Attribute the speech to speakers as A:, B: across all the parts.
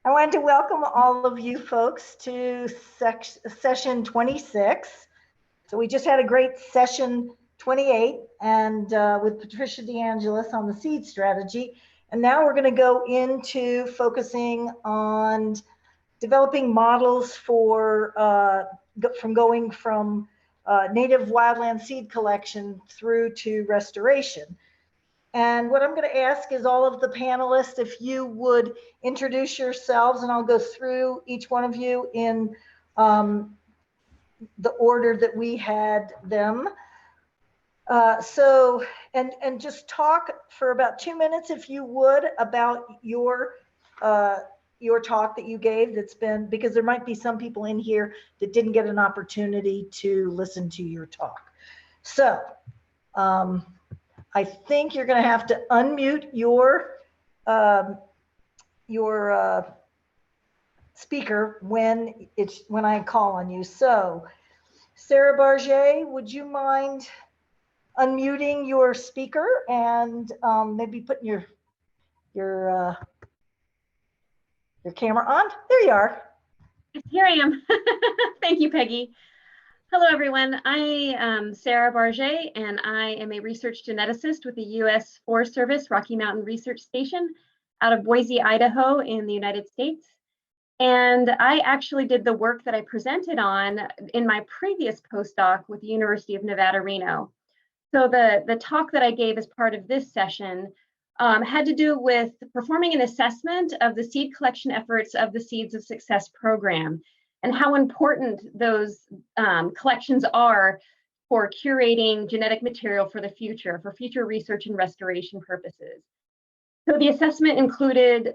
A: I wanted to welcome all of you folks to session 26. So we just had a great session 28 and with Patricia DeAngelis on the seed strategy. And now we're going to go into focusing on developing models for going from native wildland seed collection through to restoration. And what I'm going to ask is all of the panelists, if you would introduce yourselves, and I'll go through each one of you in the order that we had them. And just talk for about 2 minutes, if you would, about your talk that you gave. That's been, because there might be some people in here that didn't get an opportunity to listen to your talk. So I think you're going to have to unmute your speaker when I call on you. So, Sarah Barget, would you mind unmuting your speaker and maybe putting your camera on? There you are.
B: Here I am. Thank you, Peggy. Hello, everyone. I am Sarah Barget, and I am a research geneticist with the U.S. Forest Service Rocky Mountain Research Station out of Boise, Idaho in the United States. And I actually did the work that I presented on in my previous postdoc with the University of Nevada, Reno. So the talk that I gave as part of this session had to do with performing an assessment of the seed collection efforts of the Seeds of Success program, and how important those collections are for curating genetic material for the future, for future research and restoration purposes. So the assessment included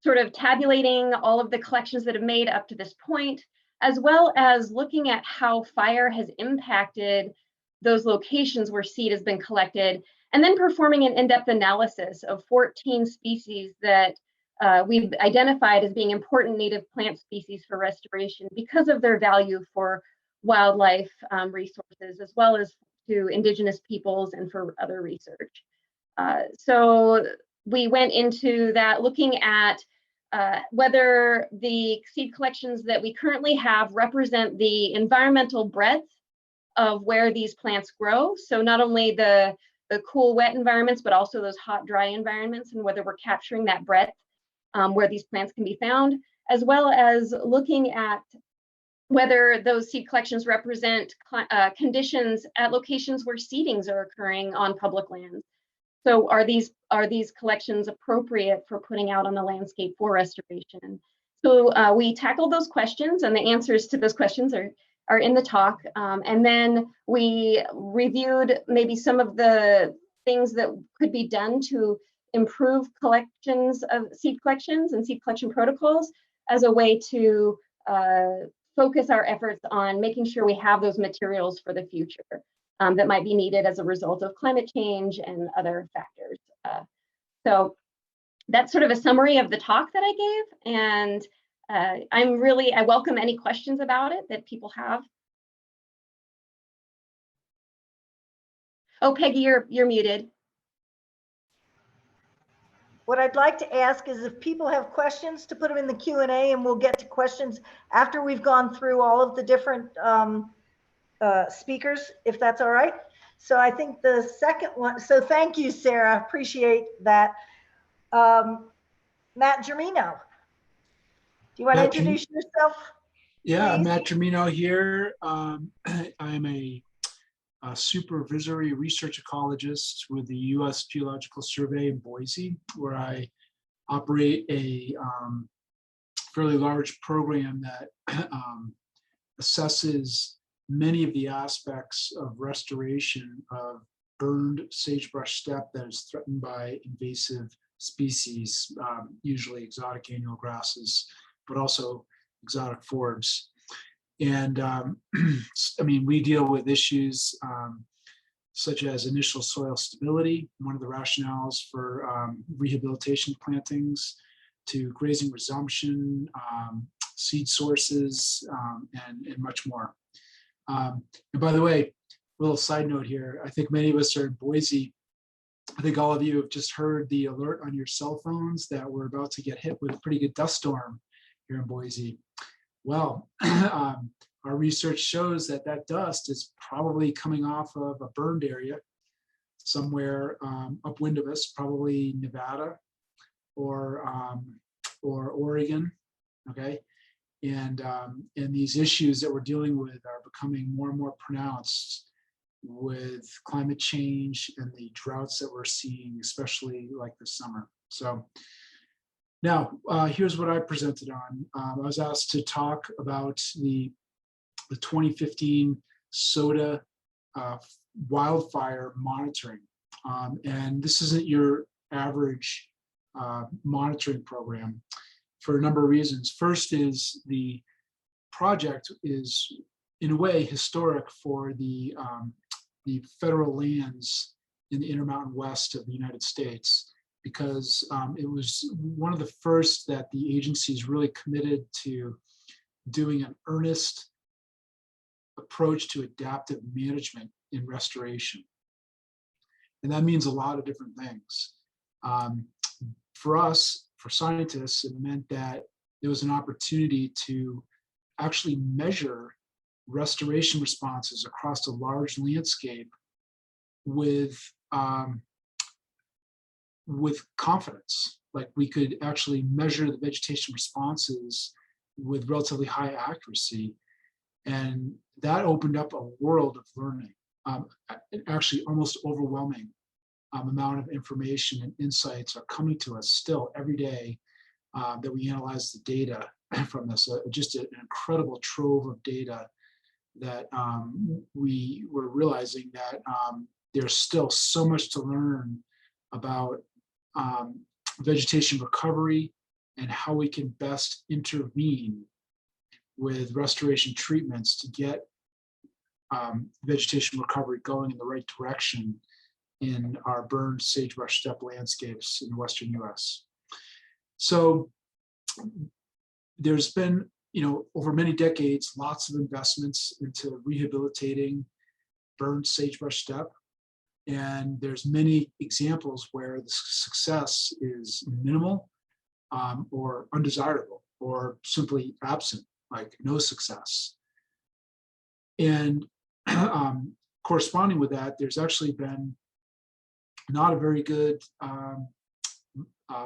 B: sort of tabulating all of the collections that have made up to this point, as well as looking at how fire has impacted those locations where seed has been collected, and then performing an in-depth analysis of 14 species that we've identified as being important native plant species for restoration because of their value for wildlife resources, as well as to indigenous peoples and for other research. So we went into that looking at whether the seed collections that we currently have represent the environmental breadth of where these plants grow. So not only the cool, wet environments, but also those hot, dry environments, and whether we're capturing that breadth where these plants can be found, as well as looking at whether those seed collections represent conditions at locations where seedings are occurring on public lands. So are these collections appropriate for putting out on the landscape for restoration? So we tackled those questions, and the answers to those questions are in the talk. And then we reviewed maybe some of the things that could be done to improve collections of seed collections and seed collection protocols as a way to focus our efforts on making sure we have those materials for the future that might be needed as a result of climate change and other factors. So that's sort of a summary of the talk that I gave, and I welcome any questions about it that people have. Oh, Peggy, you're muted.
A: What I'd like to ask is if people have questions, to put them in the Q&A, and we'll get to questions after we've gone through all of the different speakers, if that's all right. So I think the second one, so thank you, Sarah, appreciate that. Matt Germino, do you want to introduce yourself?
C: Yeah,
A: please?
C: Matt Germino here. I'm a supervisory research ecologist with the U.S. Geological Survey in Boise, where I operate a fairly large program that assesses many of the aspects of restoration of burned sagebrush steppe that is threatened by invasive species, usually exotic annual grasses, but also exotic forbs. And I mean, we deal with issues such as initial soil stability, one of the rationales for rehabilitation plantings, to grazing resumption, seed sources, and much more. And by the way, a little side note here, I think many of us are in Boise I think all of you have just heard the alert on your cell phones that we're about to get hit with a pretty good dust storm here in Boise. Well, our research shows that that dust is probably coming off of a burned area somewhere upwind of us, probably Nevada or Oregon. Okay, and these issues that we're dealing with are becoming more and more pronounced with climate change and the droughts that we're seeing, especially like this summer. So now here's what I presented on. I was asked to talk about the 2015 SODA wildfire monitoring. And this isn't your average monitoring program for a number of reasons. First is the project is in a way historic for the federal lands in the Intermountain West of the United States, because it was one of the first that the agencies really committed to doing an earnest approach to adaptive management in restoration. And that means a lot of different things. For us, for scientists, it meant that there was an opportunity to actually measure restoration responses across a large landscape with confidence. Like we could actually measure the vegetation responses with relatively high accuracy. And that opened up a world of learning, actually almost overwhelming amount of information and insights are coming to us still every day that we analyze the data from this. Just an incredible trove of data that we were realizing that there's still so much to learn about vegetation recovery and how we can best intervene with restoration treatments to get vegetation recovery going in the right direction in our burned sagebrush steppe landscapes in the Western US. So there's been, over many decades, lots of investments into rehabilitating burned sagebrush steppe. And there's many examples where the success is minimal or undesirable or simply absent, like no success. And corresponding with that, there's actually been not a very good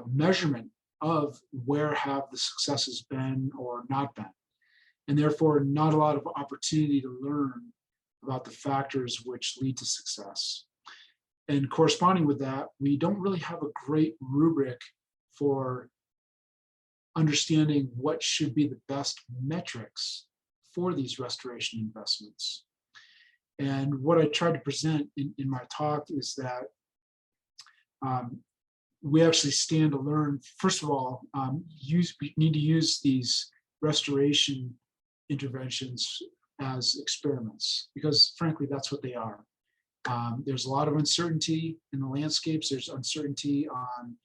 C: measurement of where have the successes been or not been. And therefore, not a lot of opportunity to learn about the factors which lead to success. And corresponding with that, we don't really have a great rubric for understanding what should be the best metrics for these restoration investments. And what I tried to present in my talk is that we actually stand to learn. First of all, we need to use these restoration interventions as experiments, because frankly, that's what they are. There's a lot of uncertainty in the landscapes. There's uncertainty on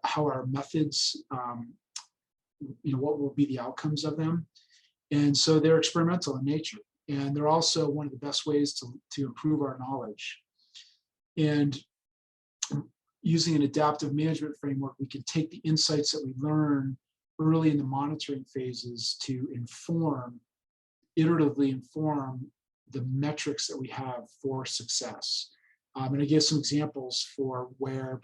C: how our methods, what will be the outcomes of them. And so they're experimental in nature. And they're also one of the best ways to improve our knowledge. And using an adaptive management framework, we can take the insights that we learn early in the monitoring phases to iteratively inform the metrics that we have for success. And I gave some examples for where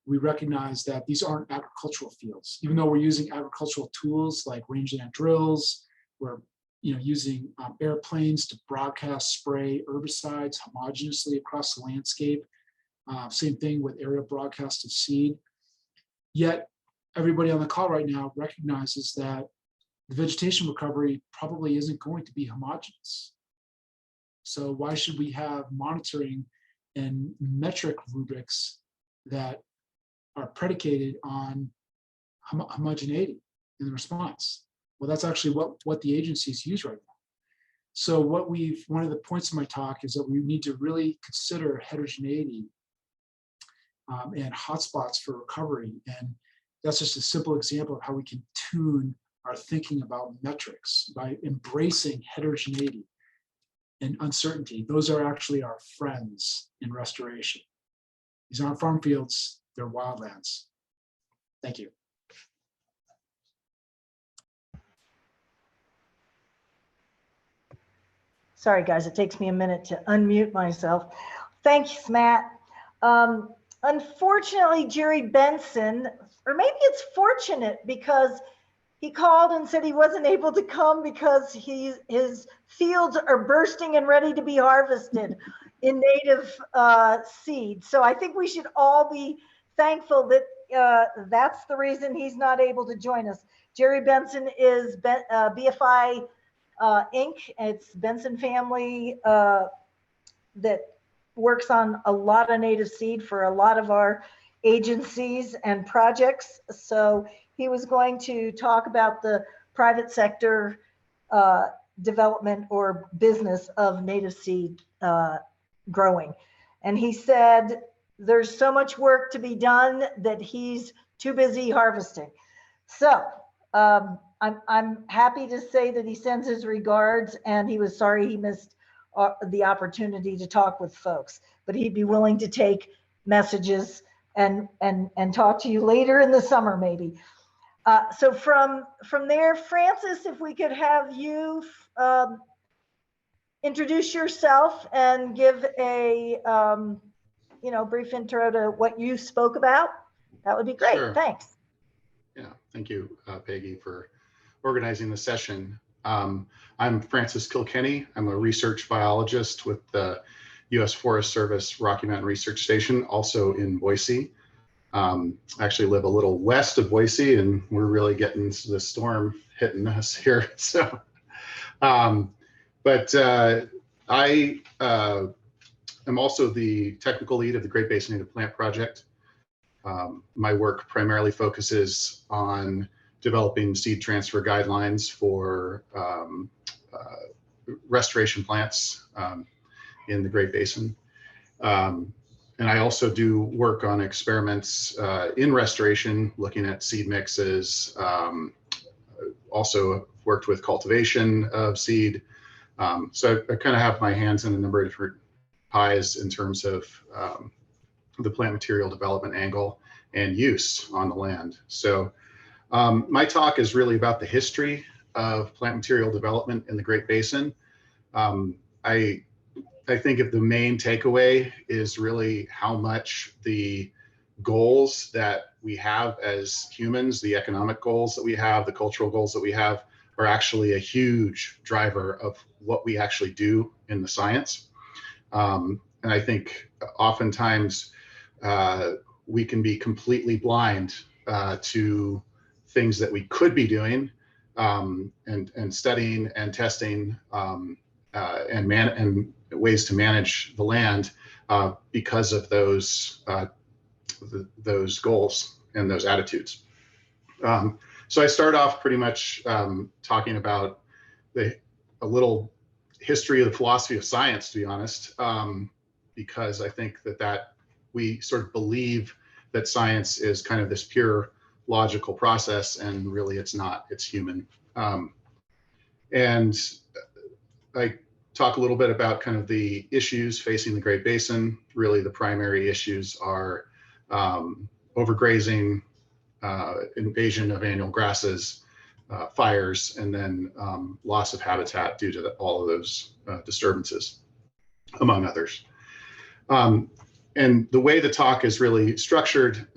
C: we recognize that these aren't agricultural fields. Even though we're using agricultural tools like rangeland drills, we're using airplanes to broadcast spray herbicides homogenously across the landscape. Same thing with aerial broadcast of seed. Yet everybody on the call right now recognizes that the vegetation recovery probably isn't going to be homogeneous. So why should we have monitoring and metric rubrics that are predicated on homogeneity in the response? Well, that's actually what the agencies use right now. So one of the points of my talk is that we need to really consider heterogeneity and hotspots for recovery. And that's just a simple example of how we can tune our thinking about metrics by embracing heterogeneity and uncertainty. Those are actually our friends in restoration. These aren't farm fields, they're wildlands. Thank you.
A: Sorry, guys, it takes me a minute to unmute myself. Thanks, Matt. Unfortunately, Jerry Benson, or maybe it's fortunate because he called and said he wasn't able to come because his fields are bursting and ready to be harvested in native seed. So I think we should all be thankful that that's the reason he's not able to join us. Jerry Benson is BFI Inc. It's Benson family that works on a lot of native seed for a lot of our agencies and projects. So he was going to talk about the private sector development or business of native seed growing. And he said there's so much work to be done that he's too busy harvesting. So I'm happy to say that he sends his regards, and he was sorry he missed the opportunity to talk with folks, but he'd be willing to take messages and talk to you later in the summer, maybe. So from there, Francis, if we could have you introduce yourself and give a brief intro to what you spoke about, that would be great.
D: Sure.
A: Thanks.
D: Yeah, thank you, Peggy, for organizing the session. I'm Francis Kilkenny. I'm a research biologist with the U.S. Forest Service Rocky Mountain Research Station, also in Boise. I actually live a little west of Boise, and we're really getting the storm hitting us here. So, I am also the technical lead of the Great Basin Native Plant Project. My work primarily focuses on developing seed transfer guidelines for restoration plants in the Great Basin. And I also do work on experiments in restoration, looking at seed mixes, also worked with cultivation of seed. So I kind of have my hands in a number of different pies in terms of the plant material development angle and use on the land. So my talk is really about the history of plant material development in the Great Basin. I think if the main takeaway is really how much the goals that we have as humans, the economic goals that we have, the cultural goals that we have, are actually a huge driver of what we actually do in the science. And I think oftentimes we can be completely blind to things that we could be doing and studying and testing and ways to manage the land because of those goals and those attitudes. So I start off pretty much talking about a little history of the philosophy of science, to be honest, because I think that we sort of believe that science is kind of this pure logical process, and really it's not, it's human. And I talk a little bit about kind of the issues facing the Great Basin. Really the primary issues are overgrazing, invasion of annual grasses, fires, and then loss of habitat due to all of those disturbances, among others. And the way the talk is really structured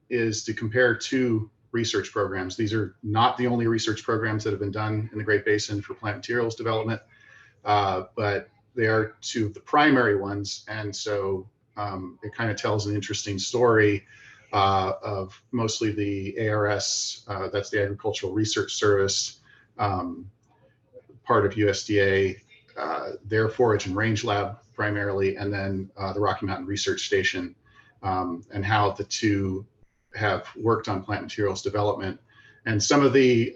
D: is to compare two research programs. These are not the only research programs that have been done in the Great Basin for plant materials development, but they are two of the primary ones. And so it kind of tells an interesting story of mostly the ARS, that's the Agricultural Research Service, part of USDA, their forage and range lab primarily, and then the Rocky Mountain Research Station, and how the two have worked on plant materials development. And some of the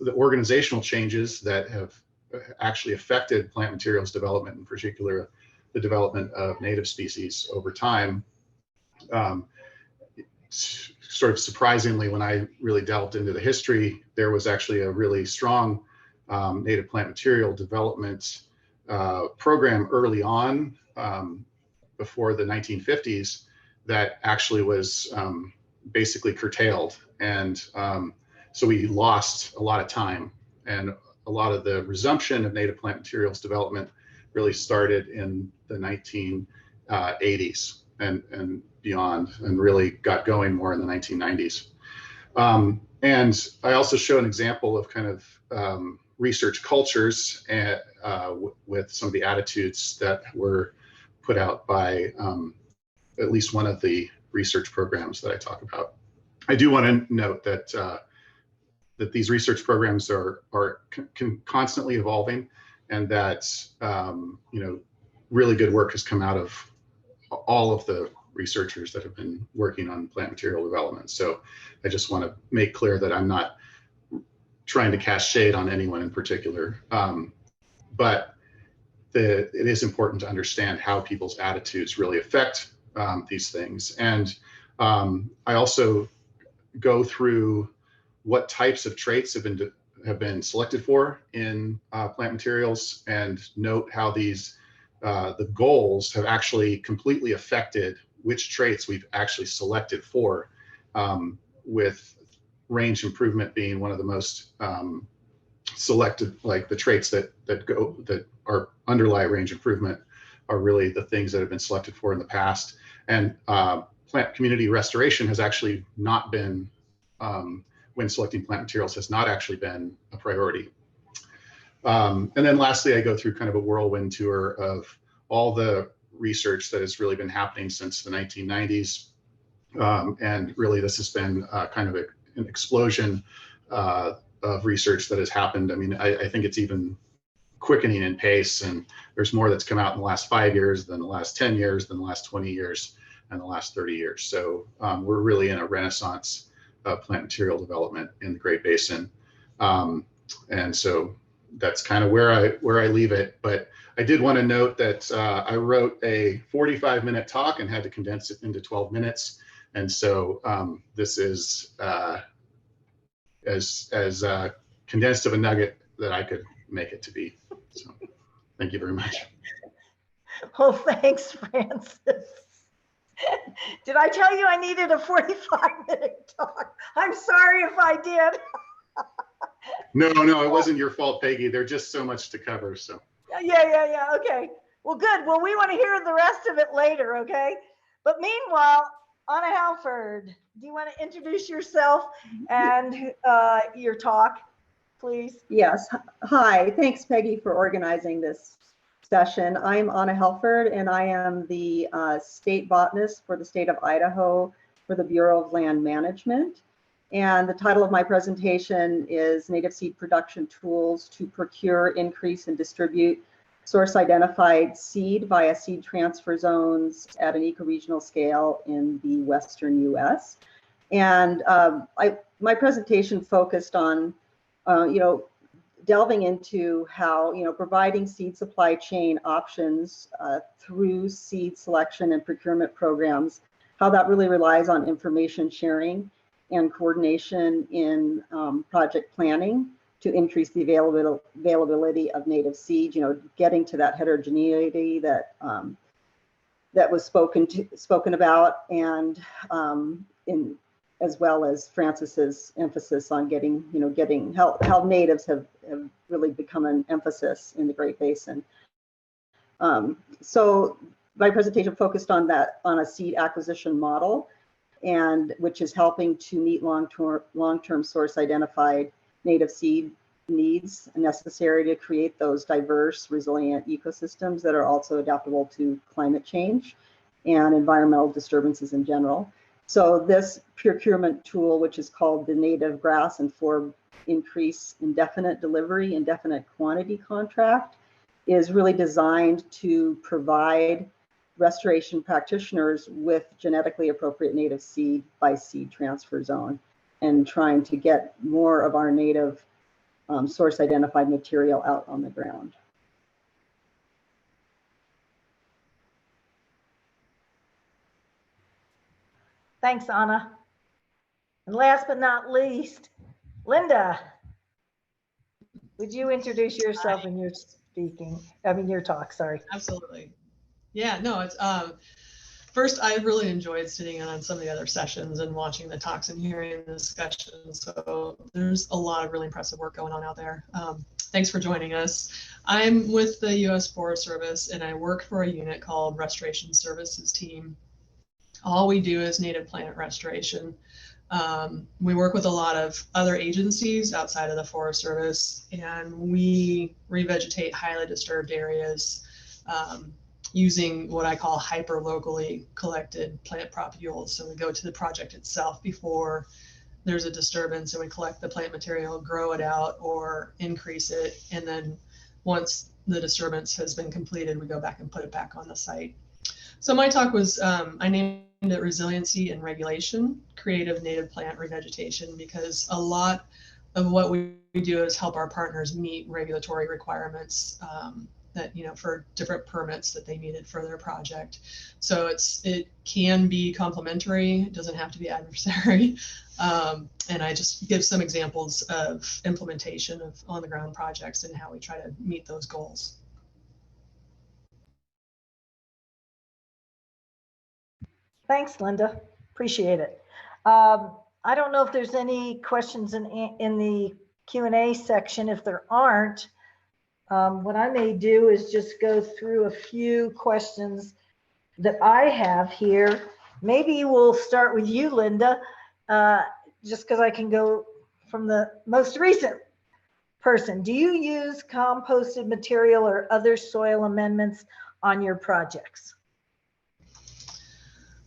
D: organizational changes that have actually affected plant materials development, in particular the development of native species over time. Sort of surprisingly, when I really delved into the history, there was actually a really strong native plant material development program early on, before the 1950s, that actually was basically curtailed. And so we lost a lot of time, and a lot of the resumption of native plant materials development really started in the 1980s and beyond, and really got going more in the 1990s. And I also show an example of kind of research cultures and, with some of the attitudes that were put out by at least one of the research programs that I talk about. I do want to note that that these research programs are constantly evolving, and that really good work has come out of all of the researchers that have been working on plant material development. So I just want to make clear that I'm not trying to cast shade on anyone in particular, but it is important to understand how people's attitudes really affect these things. And I also go through what types of traits have been selected for in plant materials, and note how these the goals have actually completely affected which traits we've actually selected for, with range improvement being one of the most selected, like the traits that are underlie range improvement are really the things that have been selected for in the past. And plant community restoration has actually not been, when selecting plant materials, has not actually been a priority. And then lastly, I go through kind of a whirlwind tour of all the research that has really been happening since the 1990s. And really, this has been kind of an explosion of research that has happened. I mean, I think it's even quickening in pace, and there's more that's come out in the last 5 years than the last 10 years, than the last 20 years, and the last 30 years. So we're really in a renaissance of plant material development in the Great Basin. And so that's kind of where I leave it. But I did want to note that I wrote a 45-minute talk and had to condense it into 12 minutes. And so this is as condensed of a nugget that I could make it to be. So thank you very much.
A: Well, thanks, Francis. Did I tell you I needed a 45-minute talk? I'm sorry if I did.
D: No, it wasn't your fault, Peggy. There's just so much to cover. So
A: Yeah. Okay. Well, good. Well, we want to hear the rest of it later. Okay. But meanwhile, Anna Helford, do you want to introduce yourself and your talk, please?
E: Yes. Hi. Thanks, Peggy, for organizing this session. I'm Anna Helford, and I am the state botanist for the state of Idaho for the Bureau of Land Management. And the title of my presentation is Native Seed Production Tools to Procure, Increase, and Distribute Source-Identified Seed via Seed Transfer Zones at an Ecoregional Scale in the Western U.S. And my presentation focused on, delving into how, providing seed supply chain options through seed selection and procurement programs, how that really relies on information sharing and coordination in project planning to increase the availability of native seeds, getting to that heterogeneity that that was spoken about, and as well as Francis's emphasis on getting how natives have really become an emphasis in the Great Basin. So my presentation focused on a seed acquisition model, and which is helping to meet long-term source identified native seed needs necessary to create those diverse, resilient ecosystems that are also adaptable to climate change and environmental disturbances in general. So this procurement tool, which is called the Native Grass and Forb Increase Indefinite Delivery, Indefinite Quantity Contract, is really designed to provide restoration practitioners with genetically appropriate native seed by seed transfer zone, and trying to get more of our native source identified material out on the ground.
A: Thanks, Anna. And last but not least, Linda, would you introduce yourself in your talk, sorry.
F: Absolutely. Yeah, no, it's First, I really enjoyed sitting in on some of the other sessions and watching the talks and hearing the discussions. So there's a lot of really impressive work going on out there. Thanks for joining us. I'm with the U.S. Forest Service, and I work for a unit called Restoration Services Team. All we do is native plant restoration. We work with a lot of other agencies outside of the Forest Service, and we revegetate highly disturbed areas using what I call hyper-locally collected plant propagules. So we go to the project itself before there's a disturbance, and we collect the plant material, grow it out or increase it, and then once the disturbance has been completed, we go back and put it back on the site. So my talk was, I named it Resiliency and Regulation, Creative Native Plant Revegetation, because a lot of what we do is help our partners meet regulatory requirements that, you know, for different permits that they needed for their project. So it can be complementary, it doesn't have to be adversary. And I just give some examples of implementation of on the ground projects and how we try to meet those goals.
A: Thanks, Linda. Appreciate it. I don't know if there's any questions in the Q&A section. If there aren't, what I may do is just go through a few questions that I have here. Maybe we'll start with you, Linda, just because I can go from the most recent person. Do you use composted material or other soil amendments on your projects?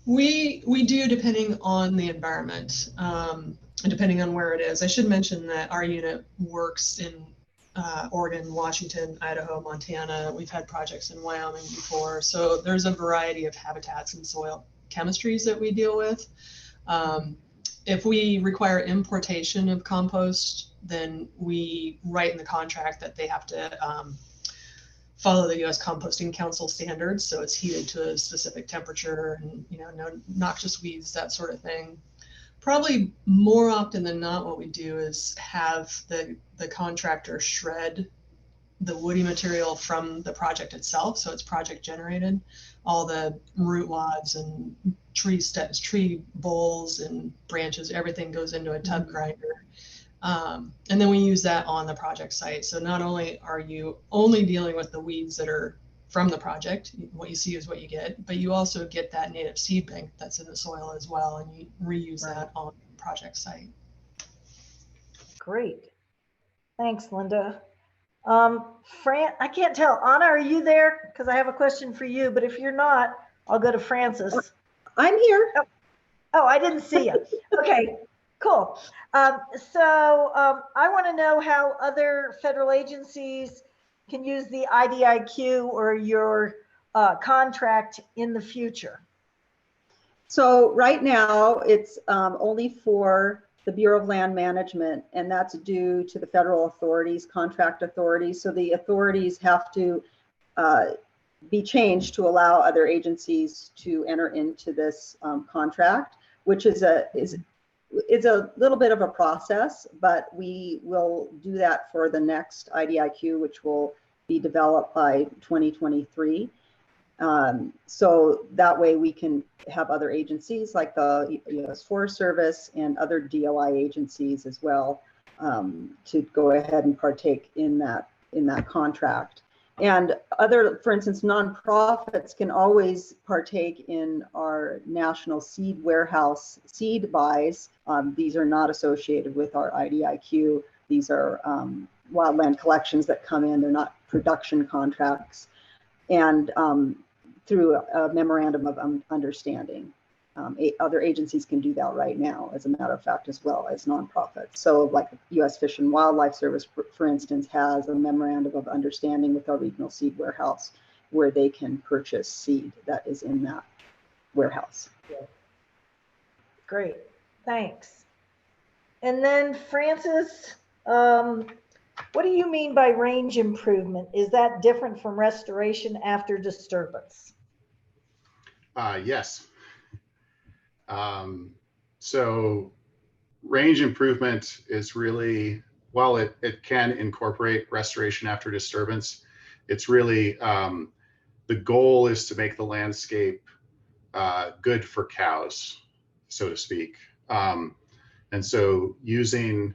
F: We do, depending on the environment and depending on where it is. I should mention that our unit works in Oregon, Washington, Idaho, Montana. We've had projects in Wyoming before. So there's a variety of habitats and soil chemistries that we deal with. If we require importation of compost, then we write in the contract that they have to follow the U.S. Composting Council standards. So it's heated to a specific temperature and, you know, no noxious weeds, that sort of thing. Probably more often than not, what we do is have the contractor shred the woody material from the project itself. So it's project generated. All the root wads and tree stems, tree boles and branches, everything goes into a tub grinder. And then we use that on the project site. So not only are you only dealing with the weeds that are from the project, what you see is what you get, but you also get that native seed bank that's in the soil as well, and you reuse that on the project site.
A: Great. Thanks, Linda. I can't tell. Anna, are you there? Because I have a question for you, but if you're not, I'll go to Francis.
E: I'm here.
A: Oh, I didn't see you. Okay, cool. I want to know how other federal agencies can use the IDIQ or your contract in the future.
E: So right now it's only for the Bureau of Land Management, and that's due to the federal authorities, contract authorities. So the authorities have to be changed to allow other agencies to enter into this contract, which is a little bit of a process, but we will do that for the next IDIQ, which will be developed by 2023. So that way we can have other agencies like the U.S. Forest Service and other DOI agencies as well to go ahead and partake in that contract. And other, for instance, nonprofits can always partake in our national seed warehouse seed buys. These are not associated with our IDIQ. These are wildland collections that come in. They're not production contracts. And through a memorandum of understanding. Other agencies can do that right now, as a matter of fact, as well as nonprofits. So like U.S. Fish and Wildlife Service, for instance, has a memorandum of understanding with our regional seed warehouse where they can purchase seed that is in that warehouse.
A: Great, thanks. And then Francis, what do you mean by range improvement? Is that different from restoration after disturbance?
D: Yes. So range improvement is really, while it can incorporate restoration after disturbance, it's really, the goal is to make the landscape good for cows, so to speak. And so using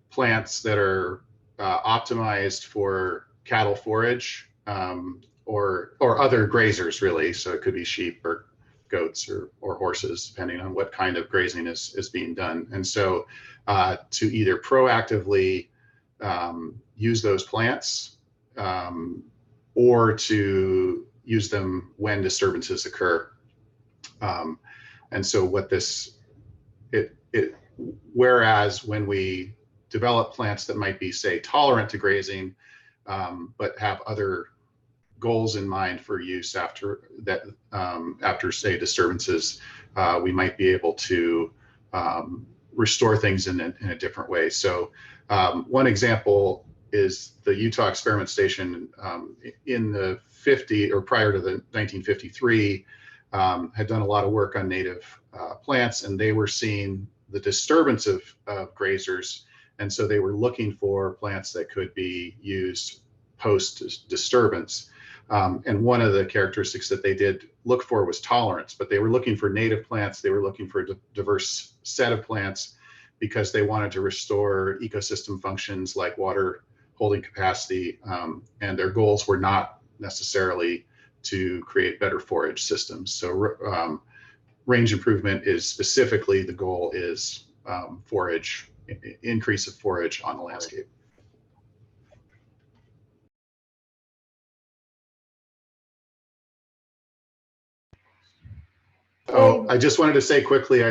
D: plants that are optimized for cattle forage or other grazers, really. So it could be sheep or goats or horses, depending on what kind of grazing is being done. And so to either proactively use those plants or to use them when disturbances occur. And so what whereas when we develop plants that might be, say, tolerant to grazing, but have other goals in mind for use after that, after, say, disturbances, we might be able to restore things in a different way. So one example is the Utah Experiment Station in the 50 or prior to the 1953 had done a lot of work on native plants, and they were seeing the disturbance of grazers. And so they were looking for plants that could be used post disturbance. And one of the characteristics that they did look for was tolerance, but they were looking for native plants. They were looking for a diverse set of plants because they wanted to restore ecosystem functions like water holding capacity. And their goals were not necessarily to create better forage systems. So range improvement is specifically, the goal is forage, increase of forage on the landscape. Oh, I just wanted to say quickly,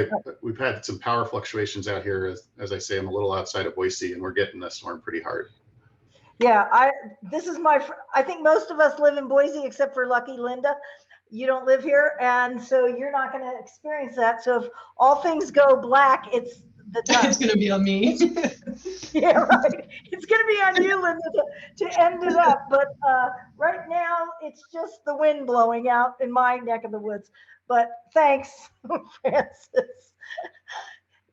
D: we've had some power fluctuations out here. As I say, I'm a little outside of Boise, and we're getting the storm pretty hard.
A: Yeah, I think most of us live in Boise except for lucky Linda. You don't live here, and so you're not going to experience that. So if all things go black, it's the dust.
F: It's going to be on me.
A: Yeah, right. It's going to be on you, Linda, to end it up. But right now, it's just the wind blowing out in my neck of the woods. But thanks, Francis.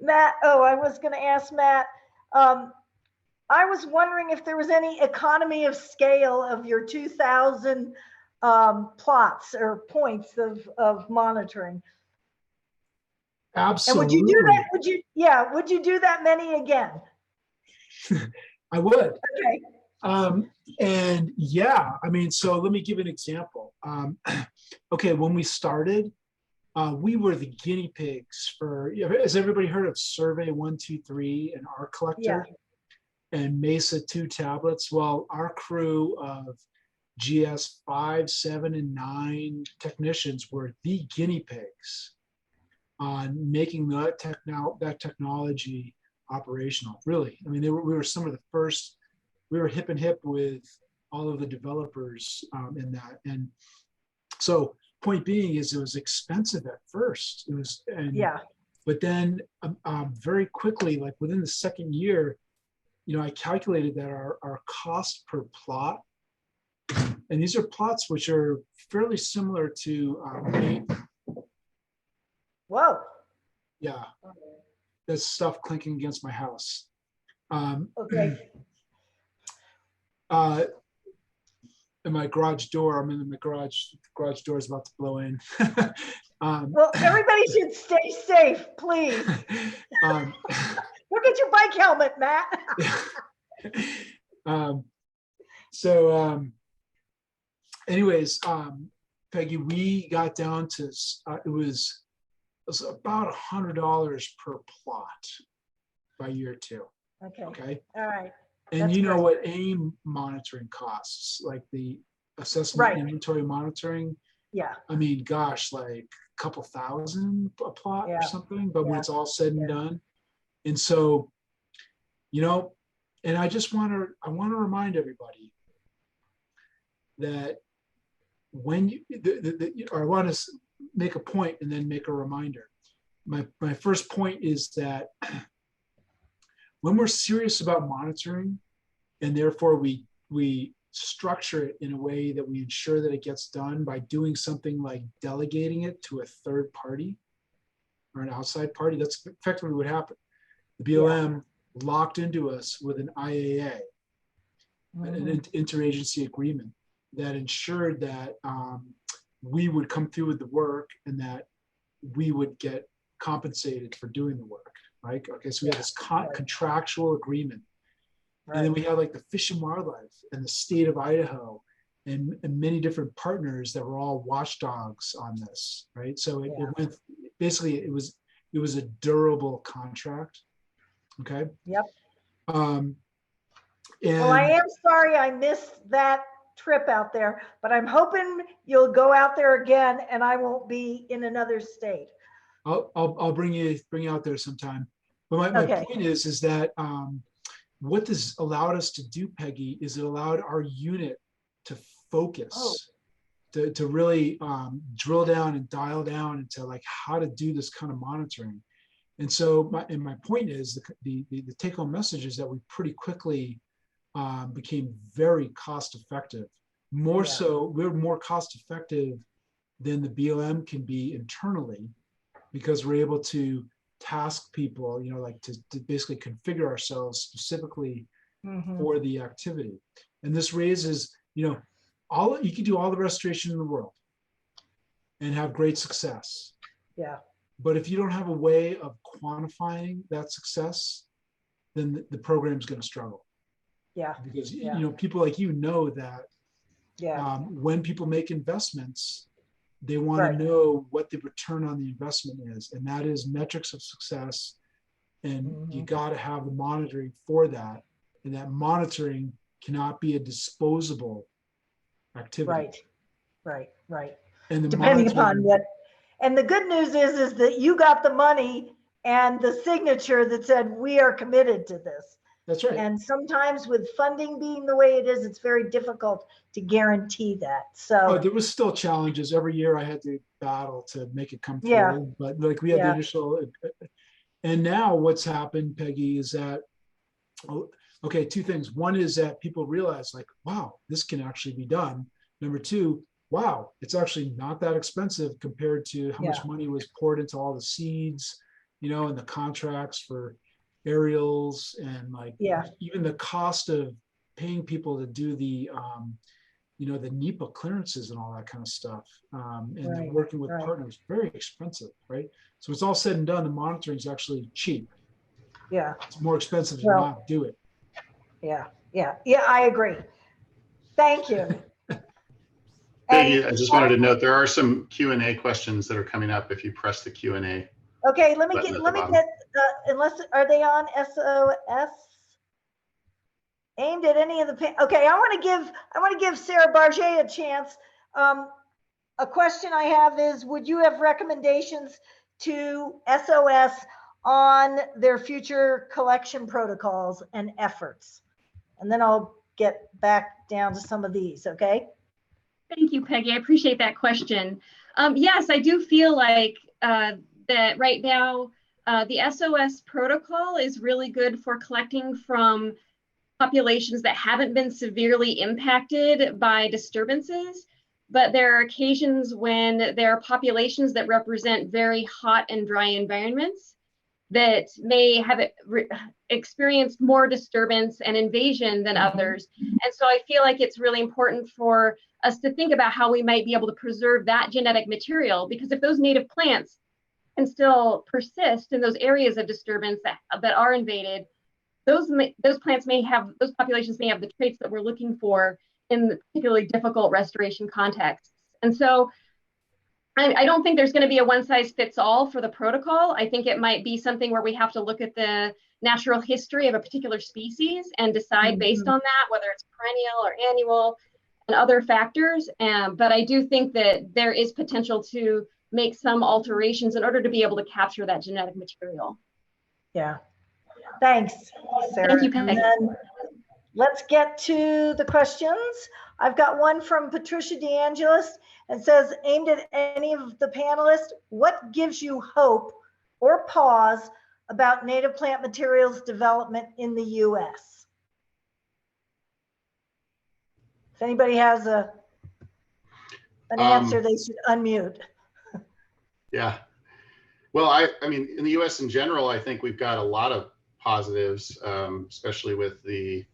A: Matt, I was going to ask Matt, I was wondering if there was any economy of scale of your 2,000 plots or points of monitoring.
C: Absolutely.
A: And would you do that? Would you do that many again?
C: I would.
A: Okay.
C: And yeah, I mean, so let me give an example. Okay, when we started, we were the guinea pigs for, has everybody heard of Survey 123 and R Collector? Yeah. And Mesa 2 tablets? Well, our crew of GS 5, 7, and 9 technicians were the guinea pigs on making that technology operational. Really, I mean, we were some of the first. We were hip and hip with all of the developers in that. And so, point being is, it was expensive at first. It was, but then very quickly, like within the second year, I calculated that our cost per plot, and these are plots which are fairly similar to
A: Whoa.
C: Yeah, that's stuff clinking against my house.
A: Okay.
C: And my garage door, I'm in my garage door is about to blow in.
A: Well, everybody should stay safe, please. Look at your bike helmet, Matt.
C: Anyways, Peggy, we got down to, it was about $100 per plot by year 2. Okay.
A: All right.
C: And that's great. What AIM monitoring costs, like the assessment inventory monitoring.
A: Yeah.
C: I mean, gosh, like a couple thousand a plot or something, but when it's all said and done. And so, and I want to remind everybody that when I want to make a point and then make a reminder. My first point is that when we're serious about monitoring, and therefore we structure it in a way that we ensure that it gets done by doing something like delegating it to a third party or an outside party, that's effectively what happened. The BLM locked into us with an IAA, an interagency agreement that ensured that we would come through with the work, and that we would get compensated for doing the work, right? Okay, so we had this contractual agreement.
A: Right.
C: And then we had like the Fish and Wildlife and the state of Idaho and many different partners that were all watchdogs on this, right? So it went, basically it was a durable contract, okay?
A: Yep.
C: And
A: Well, I am sorry I missed that trip out there, but I'm hoping you'll go out there again and I won't be in another state.
C: I'll bring you out there sometime. But my point is that what this allowed us to do, Peggy, is it allowed our unit to focus, to really drill down and dial down into like how to do this kind of monitoring. And so my point is the take-home message is that we pretty quickly became very cost effective. More so, we're more cost effective than the BLM can be internally, because we're able to task people, you know, like to basically configure ourselves specifically for the activity. And this raises, you know, you can do all the restoration in the world and have great success.
A: Yeah.
C: But if you don't have a way of quantifying that success, then the program's going to struggle.
A: Yeah.
C: Because you know, people like you know that when people make investments, they want to know what the return on the investment is, and that is metrics of success. And you got to have the monitoring for that, and that monitoring cannot be a disposable activity.
A: Right.
C: And the
A: depending upon what. And the good news is that you got the money and the signature that said we are committed to this.
C: That's right.
A: And sometimes with funding being the way it is, it's very difficult to guarantee that. So
C: there was still challenges. Every year I had to battle to make it come through.
A: Yeah.
C: But like we had the initial, and now what's happened, Peggy, is that, okay, two things. One is that people realize like, wow, this can actually be done. Number two, wow, it's actually not that expensive compared to how much money was poured into all the seeds, you know, and the contracts for aerials, and like even the cost of paying people to do the you know, the NEPA clearances and all that kind of stuff, and then working with partners, very expensive, right? So it's all said and done, the monitoring is actually cheap. It's more expensive to not do it.
A: I agree. Thank you.
D: Peggy, I just wanted to note there are some Q&A questions that are coming up if you press the Q&A.
A: Okay, let me get unless are they on SOS aimed at any of the okay, I want to give Sarah Barget a chance. A question I have is, would you have recommendations to SOS on their future collection protocols and efforts? And then I'll get back down to some of these, okay?
B: Thank you, Peggy. I appreciate that question. Yes, I do feel like that right now, the SOS protocol is really good for collecting from populations that haven't been severely impacted by disturbances, but there are occasions when there are populations that represent very hot and dry environments that may have experienced more disturbance and invasion than others. And so I feel like it's really important for us to think about how we might be able to preserve that genetic material, because if those native plants can still persist in those areas of disturbance that are invaded, those populations may have the traits that we're looking for in the particularly difficult restoration contexts. And so I don't think there's going to be a one size fits all for the protocol. I think it might be something where we have to look at the natural history of a particular species and decide based on that, whether it's perennial or annual and other factors. But I do think that there is potential to make some alterations in order to be able to capture that genetic material.
A: Yeah. Thanks, Sarah.
B: Thank you, Peggy.
A: Let's get to the questions. I've got one from Patricia DeAngelis and says, aimed at any of the panelists, what gives you hope or pause about native plant materials development in the US? If anybody has an answer, they should unmute.
D: Yeah. Well, I mean, in the US in general, I think we've got a lot of positives, especially with the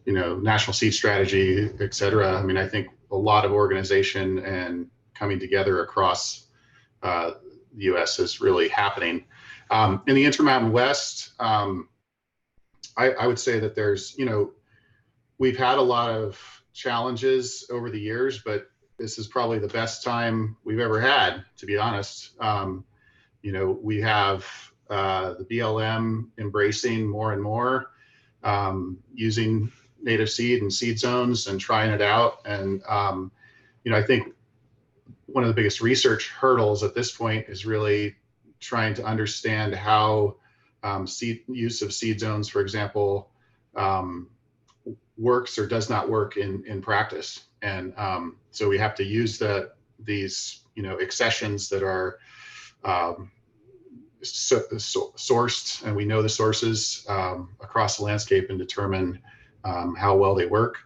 D: you know, national seed strategy, et cetera. I mean, I think a lot of organization and coming together across the U.S. is really happening. In the Intermountain West, I would say that there's, we've had a lot of challenges over the years, but this is probably the best time we've ever had, to be honest. We have the BLM embracing more and more, using native seed and seed zones and trying it out. And, I think one of the biggest research hurdles at this point is really trying to understand how use of seed zones, for example, works or does not work in practice. And so we have to use these accessions that are sourced, and we know the sources across the landscape, and determine how well they work.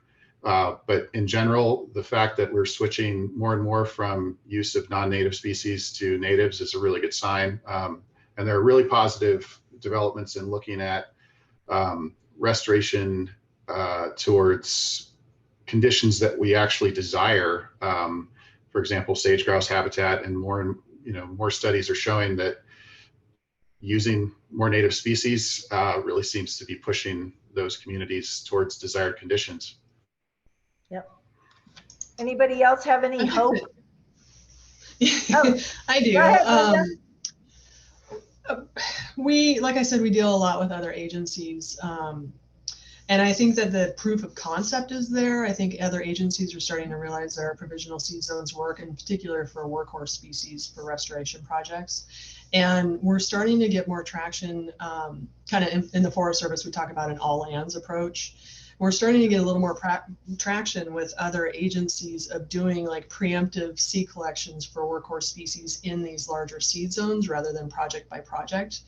D: But in general, the fact that we're switching more and more from use of non-native species to natives is a really good sign. And there are really positive developments in looking at restoration towards conditions that we actually desire. For example, sage-grouse habitat, and more studies are showing that using more native species really seems to be pushing those communities towards desired conditions.
A: Yep. Anybody else have any hope? Oh,
F: I do.
A: go ahead,
F: Like I said, we deal a lot with other agencies. And I think that the proof of concept is there. I think other agencies are starting to realize there are provisional seed zones work, in particular for workhorse species for restoration projects. And we're starting to get more traction, kind of in the Forest Service. We talk about an all lands approach. We're starting to get a little more traction with other agencies of doing like preemptive seed collections for workhorse species in these larger seed zones rather than project by project.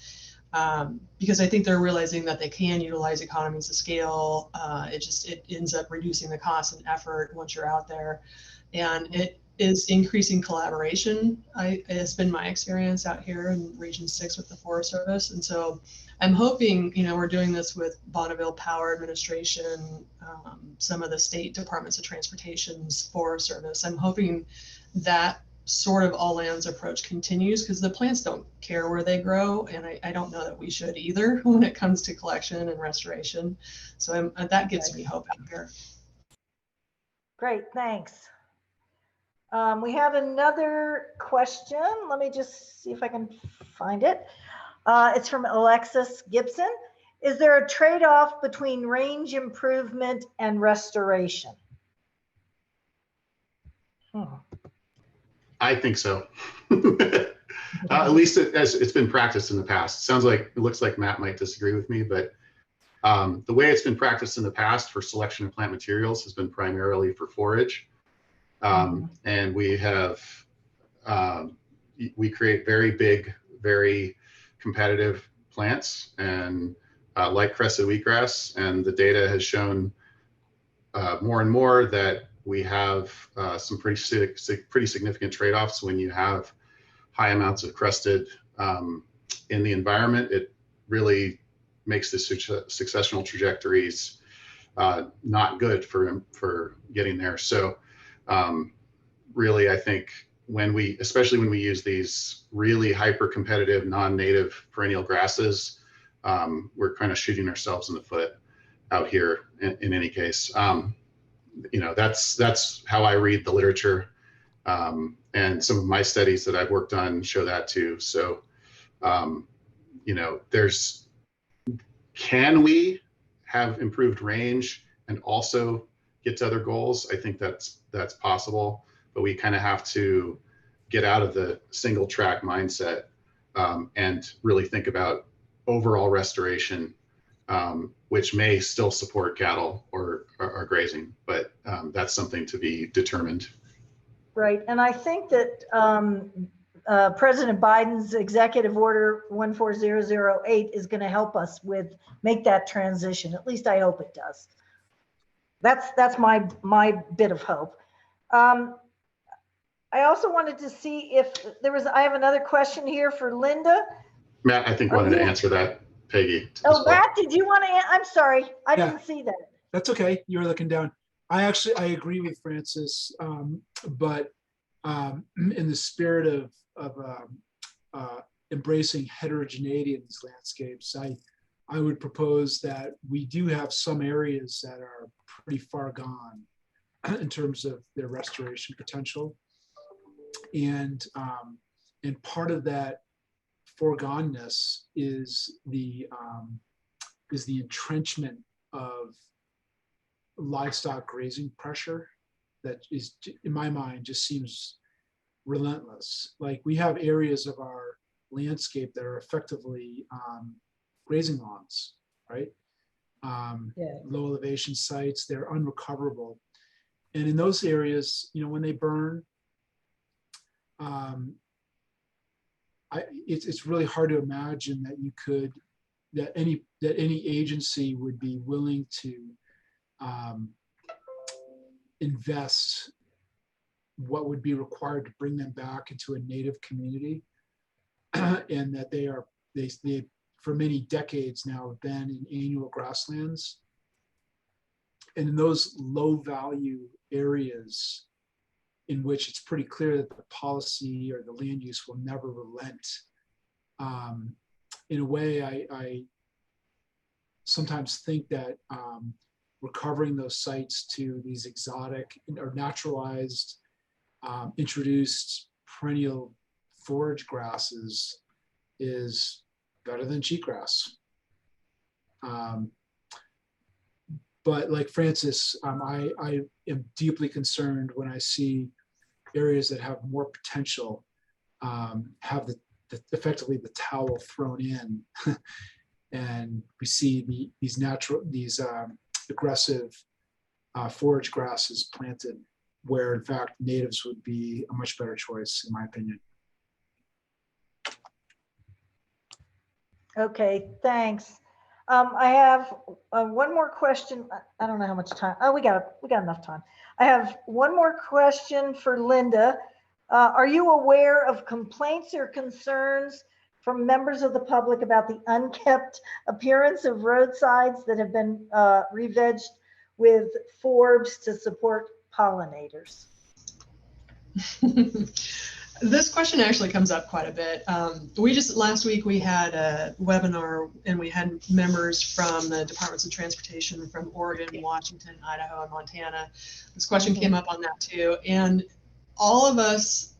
F: Because I think they're realizing that they can utilize economies of scale. It ends up reducing the cost and effort once you're out there, and it is increasing collaboration. It's been my experience out here in Region 6 with the Forest Service, and so I'm hoping, we're doing this with Bonneville Power Administration, some of the state departments of transportation's Forest Service. I'm hoping that sort of all lands approach continues, because the plants don't care where they grow, and I don't know that we should either when it comes to collection and restoration. So that gives me hope out here.
A: Great, thanks. We have another question. Let me just see if I can find it. It's from Alexis Gibson. Is there a trade-off between range improvement and restoration?
D: I think so. At least as it's been practiced in the past. It looks like Matt might disagree with me, but the way it's been practiced in the past for selection of plant materials has been primarily for forage. And we create very big, very competitive plants, and like crested wheatgrass, and the data has shown more and more that we have some pretty significant trade-offs when you have high amounts of crested in the environment. It really makes the successional trajectories not good for getting there. So really, I think especially when we use these really hyper-competitive non-native perennial grasses, we're kind of shooting ourselves in the foot out here in any case. That's how I read the literature. And some of my studies that I've worked on show that too. So, can we have improved range and also get to other goals? I think that's possible, but we kind of have to get out of the single track mindset and really think about overall restoration, which may still support cattle or grazing, but that's something to be determined.
A: Right, and I think that President Biden's Executive Order 14008 is going to help us make that transition. At least I hope it does. That's my bit of hope. I also wanted to see if I have another question here for Linda.
D: Matt, I think wanted to answer that, Peggy.
A: Oh, Matt, did you want to? I'm sorry, I didn't see that.
C: That's okay. You were looking down. I agree with Francis, but in the spirit of embracing heterogeneity in these landscapes, I would propose that we do have some areas that are pretty far gone in terms of their restoration potential. And part of that foregoneness is the entrenchment of livestock grazing pressure that is, in my mind, just seems relentless. Like, we have areas of our landscape that are effectively grazing lawns, right? Low elevation sites, they're unrecoverable. And in those areas, you know, when they burn, it's really hard to imagine that any agency would be willing to invest what would be required to bring them back into a native community, and that they for many decades now have been in annual grasslands. And in those low value areas in which it's pretty clear that the policy or the land use will never relent, in a way, I sometimes think that recovering those sites to these exotic or naturalized, introduced perennial forage grasses is better than cheatgrass. But like Francis, I am deeply concerned when I see areas that have more potential have effectively the towel thrown in, and we see these aggressive forage grasses planted, where in fact natives would be a much better choice, in my opinion.
A: Okay, thanks. I have one more question. I don't know how much time. Oh, we got enough time. I have one more question for Linda. Are you aware of complaints or concerns from members of the public about the unkept appearance of roadsides that have been re-vegged with forbs to support pollinators?
F: This question actually comes up quite a bit. Last week we had a webinar, and we had members from the Departments of Transportation from Oregon, Washington, Idaho, and Montana. This question came up on that too. And all of us,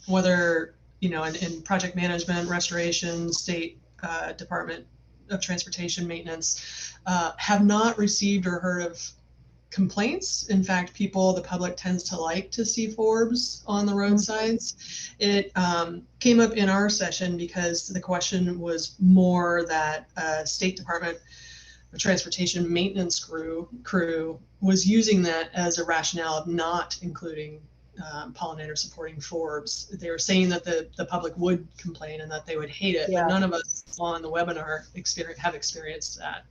F: whether, you know, in project management, restoration, state Department of Transportation maintenance, have not received or heard of complaints. In fact, the public tends to like to see forbs on the roadsides. It came up in our session because the question was more that State Department of Transportation maintenance crew was using that as a rationale of not including pollinator supporting forbs. They were saying that the public would complain and that they would hate it, but none of us on the webinar have experienced that.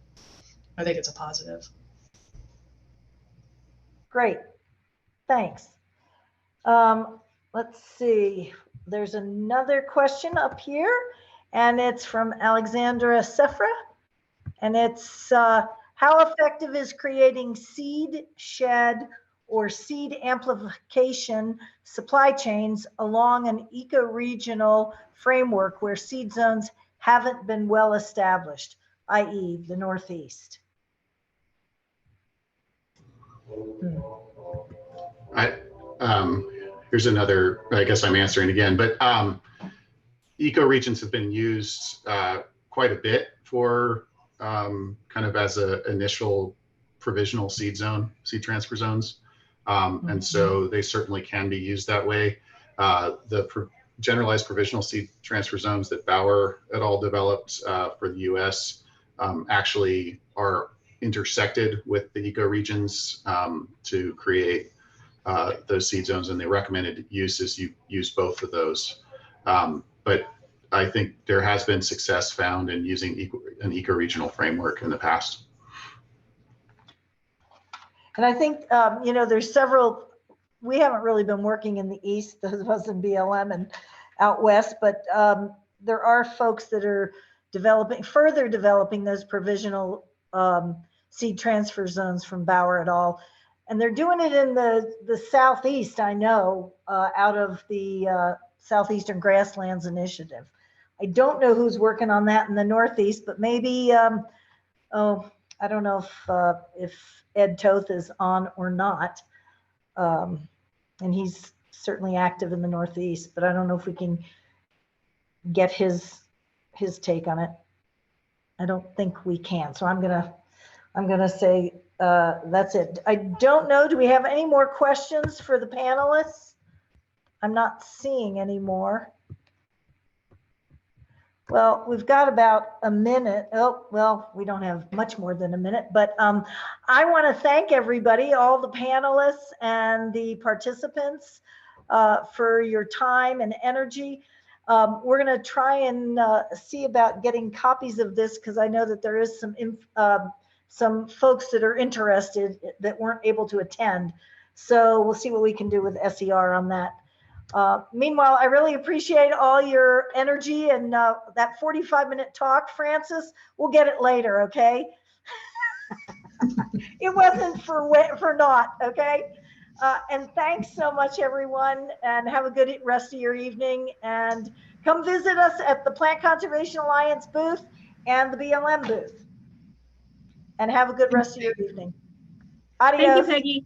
F: I think it's a positive.
A: Great, thanks. Let's see, there's another question up here, and it's from Alexandra Sefra, and it's how effective is creating seed shed or seed amplification supply chains along an ecoregional framework where seed zones haven't been well established, i.e. the Northeast?
D: Here's another, I guess I'm answering again, but ecoregions have been used quite a bit for kind of as an initial provisional seed transfer zones. And so they certainly can be used that way. Generalized provisional seed transfer zones that Bauer et al. Developed for the US actually are intersected with the ecoregions to create those seed zones, and the recommended use is you use both of those. But I think there has been success found in using an ecoregional framework in the past.
A: And I think, you know, there's several, we haven't really been working in the East, those of us in BLM and out West, but there are folks that are further developing those provisional seed transfer zones from Bauer et al. And they're doing it in the southeast, I know, out of the Southeastern Grasslands Initiative. I don't know who's working on that in the northeast, but maybe, oh, I don't know if Ed Toth is on or not. And he's certainly active in the northeast, but I don't know if we can get his take on it. I don't think we can. So I'm gonna say that's it. I don't know. Do we have any more questions for the panelists? I'm not seeing any more. Well, we've got about a minute. Oh, well, we don't have much more than a minute, but I want to thank everybody, all the panelists and the participants for your time and energy. We're going to try and see about getting copies of this because I know that there is some folks that are interested that weren't able to attend. So we'll see what we can do with SER on that. Meanwhile, I really appreciate all your energy and that 45-minute talk, Francis. We'll get it later, okay? It wasn't for naught, okay? And thanks so much, everyone, and have a good rest of your evening. And come visit us at the Plant Conservation Alliance booth and the BLM booth. And have a good rest of your evening. Adios.
B: Thank you, Peggy.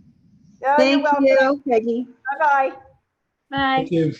A: Oh,
E: Thank
A: you're welcome.
E: you, Peggy.
A: Bye-bye.
B: Bye.
C: Thank you.